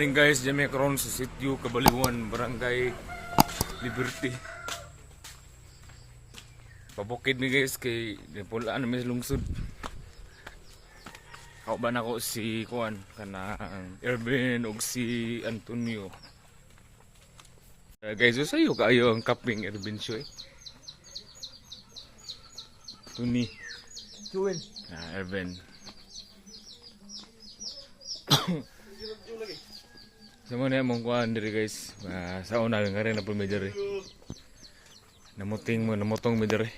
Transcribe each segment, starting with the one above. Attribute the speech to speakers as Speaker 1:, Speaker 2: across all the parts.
Speaker 1: morning guys, jami karon sa sitio Kabaliwan, Barangay Liberty. Pabukid mi guys kay pulaan na may lungsod. Kauban ako si Kuan kana Erwin ug si Antonio. Guys, usayo kaayo ang kaping Erwin Shoy. Tuni.
Speaker 2: Juwen.
Speaker 1: Erwin. Sama na mong kuhan diri guys. Sa una nga rin na po may diri. Namutong may diri.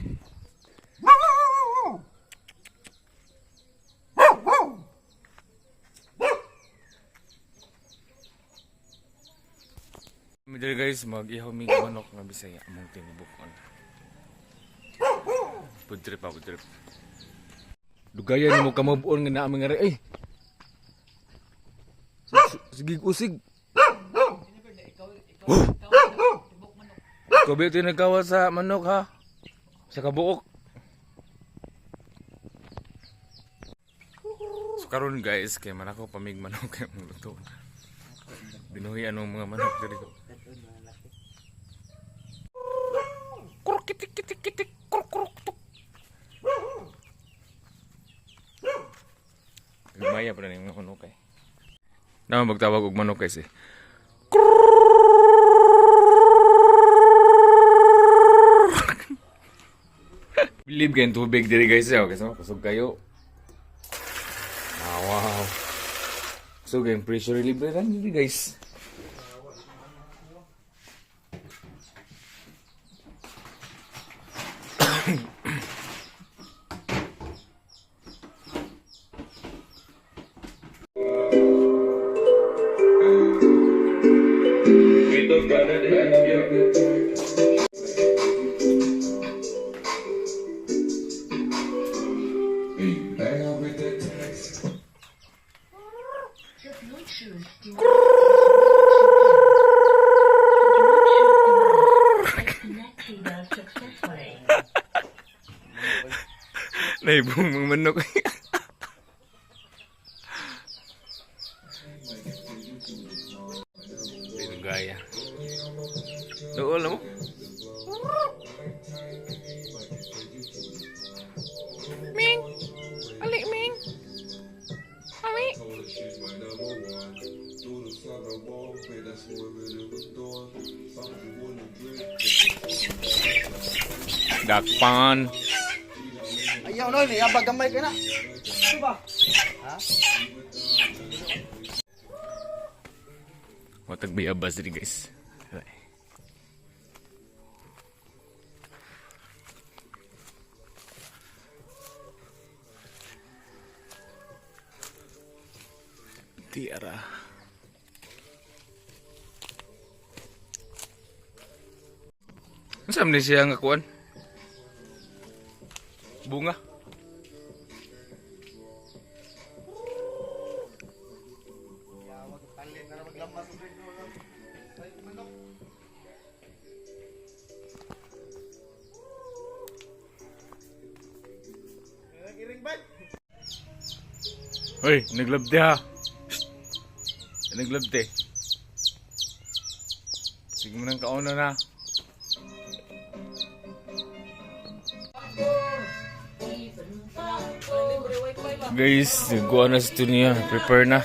Speaker 1: May diri guys, mag-ihaw mig manok nga Bisaya among tinubukon. Pudrip. Dugayan mo kamabon nga naaming nga rin. Ay! Sige usig. Ikaw ba ito nagkawa sa manok ha? Sa kabuok. So karon guys, kaya man ako pamig manok kaya mong luto. Binuhi anong mga manok dito. Kuruk kitik kuruk tuk. Lumaya pa rin yung manok eh. Naman magtawag og manok kasi. Believe kayo tubig diri guys ya, kasi kusog kayo. Wow. So game pressure libre lang diri guys. Naibong mga manok. Dito gaya. Doon mo. Ming! Ali, Ming! Ali! Dakpan!
Speaker 2: Ayaw no, ni abag gamay ka na. Ano ba? Ha?
Speaker 1: Watag may abas dito guys. Tiara. Saan siya nga kuan? Bunga. Hoy, naglabte ha. Naglabte. Sige mo nang kauna na. Guys, kuha na sa ito niya. Prepare na.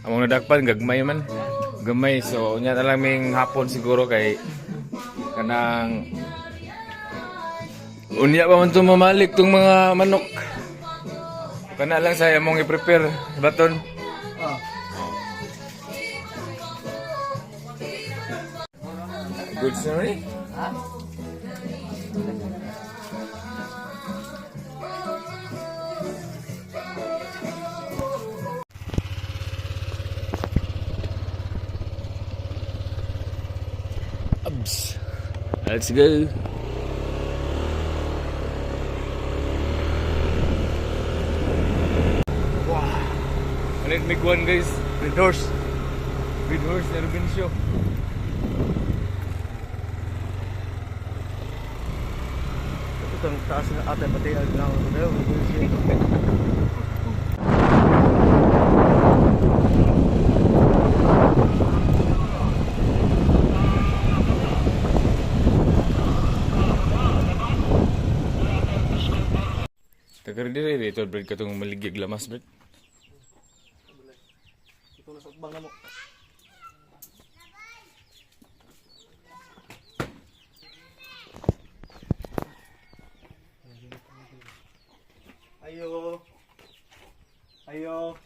Speaker 1: Among nadakpan, gagmay man. Gamay. So, unya na lang may hapon siguro kay kanang unya pa man itong mamalik itong mga manok. Kana lang saya mong i-prepare. Baton. Good story? Ha? Let's go. Wow. Alit big one guys. Red horse. Red horse Erwin Show.
Speaker 2: Ito ang taas na ate pati ang daw.
Speaker 1: Tagar dire ito Brad katong maligig lamas Brad.
Speaker 2: Ito na sa utbang na mo. Ayo. Ayo.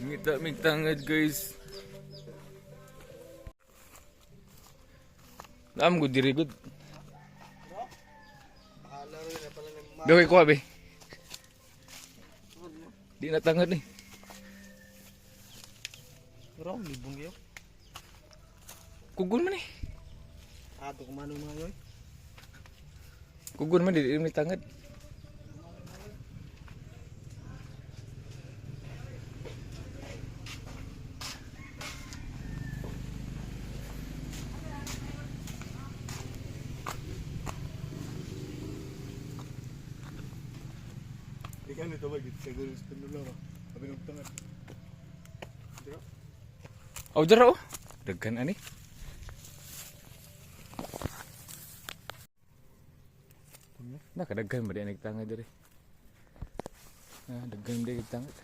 Speaker 1: Ngita mig tangad guys. Naam gud diri gud.
Speaker 2: Bahala rin na pala ng
Speaker 1: Gawin ko abi. Di na tangad ni.
Speaker 2: Pero libong kayo.
Speaker 1: Kugon man eh.
Speaker 2: Ato kumano mga yoy.
Speaker 1: Kugon man di ni tangad.
Speaker 2: Ikan ito ba siguro sa penulo ba? Sabi ng tangan. Dito.
Speaker 1: Oh dara oh. Daghan ani. Nakadaghan ba di ani tangad diri. Ah, daghan di tangad.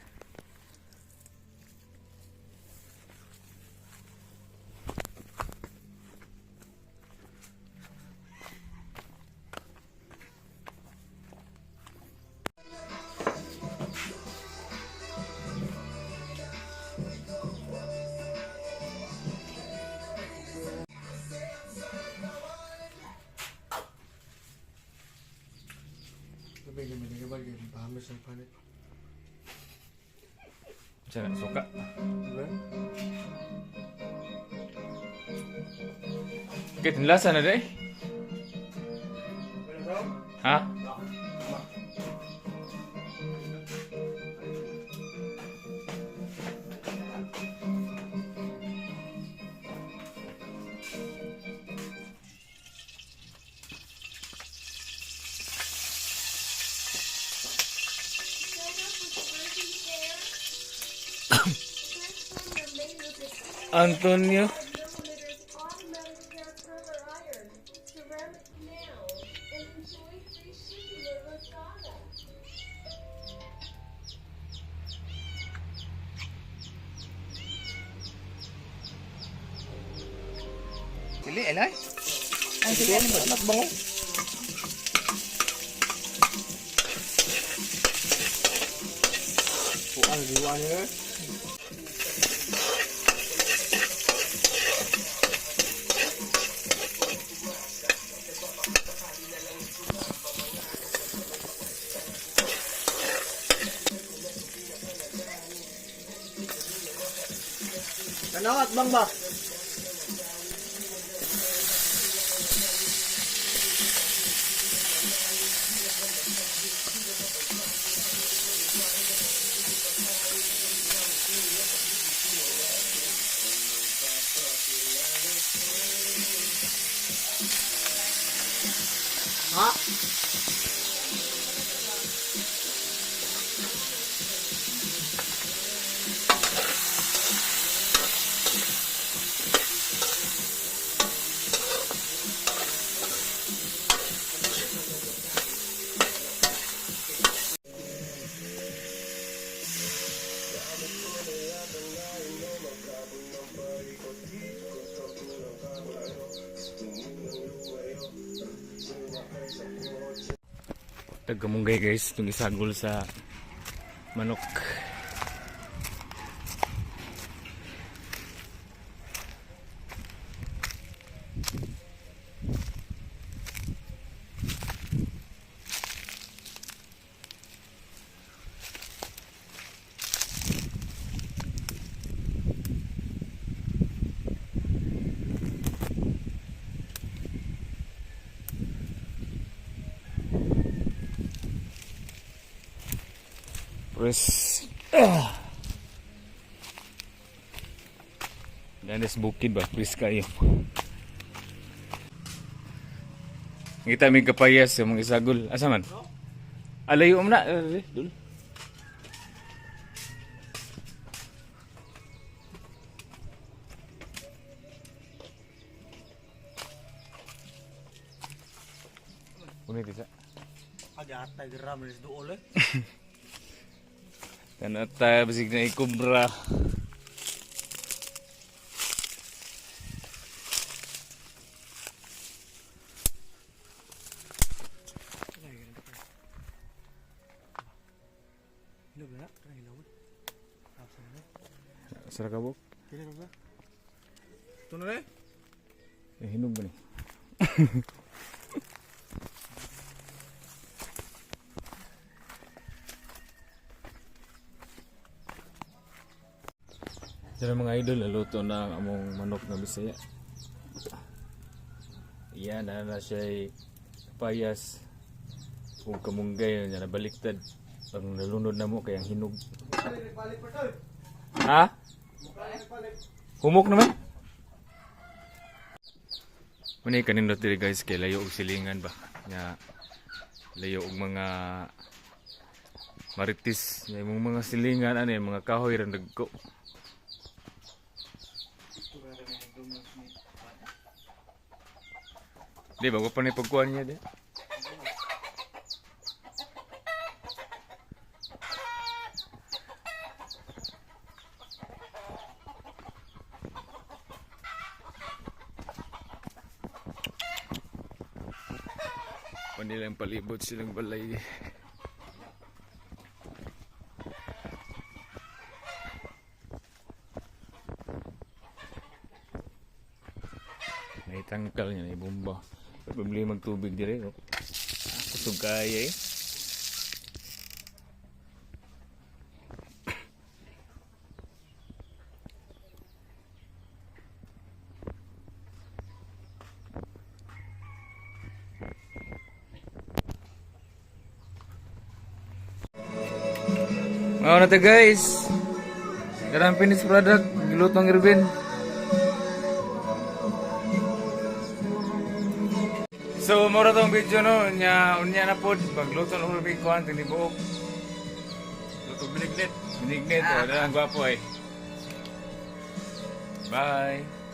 Speaker 2: Sabi kami ni kabal yung pahamas ng panit.
Speaker 1: Sana suka.
Speaker 2: Diba?
Speaker 1: Kit lasa na dai. Ha? Antonio.
Speaker 2: Sili, elay? Ang sili, ano ba? Anak bango? Puan, liwan niya. Kanawat bang ba? Ha?
Speaker 1: Tagamunggay guys, itong isagol sa manok. Terus dan ada bukid ba, please kayo. Kita may kapayas yung mga isagol. Asa man? Alayo mo na. Dul. Unit isa.
Speaker 2: Agatay gram res duol eh.
Speaker 1: Kanata basig na ikubra.
Speaker 2: Hinog na, hinog. Tapos na.
Speaker 1: Sara ka bok?
Speaker 2: Kini ba? Ito na rin?
Speaker 1: Hinog ba ni? Sa mga idol, naluto na ang among manok na Bisaya. Iyan, na siya payas. Kung kamunggay na nabaliktad. Ang nalunod na mo kayang hinog. Ha? Humok naman? Muna kanindot diri guys, kay layo og silingan ba? Nga, layo og mga maritis. Yung mga silingan, ano yung mga kahoy rin nagko. Di ba, pa na pagkuhan niya di? Panilang palibot silang balay. Naitangkal niya na ibumba. Bibili magtubig dire. Oh. Kusog kaya eh. Mga na guys. Karang finished product. Gilutong Irvin. So, mura tong video no, unya na pod, pagluto ng hulbig kuhan, tinibuok. Luto binignit. Binignit, o, dalang gwapo eh. Bye!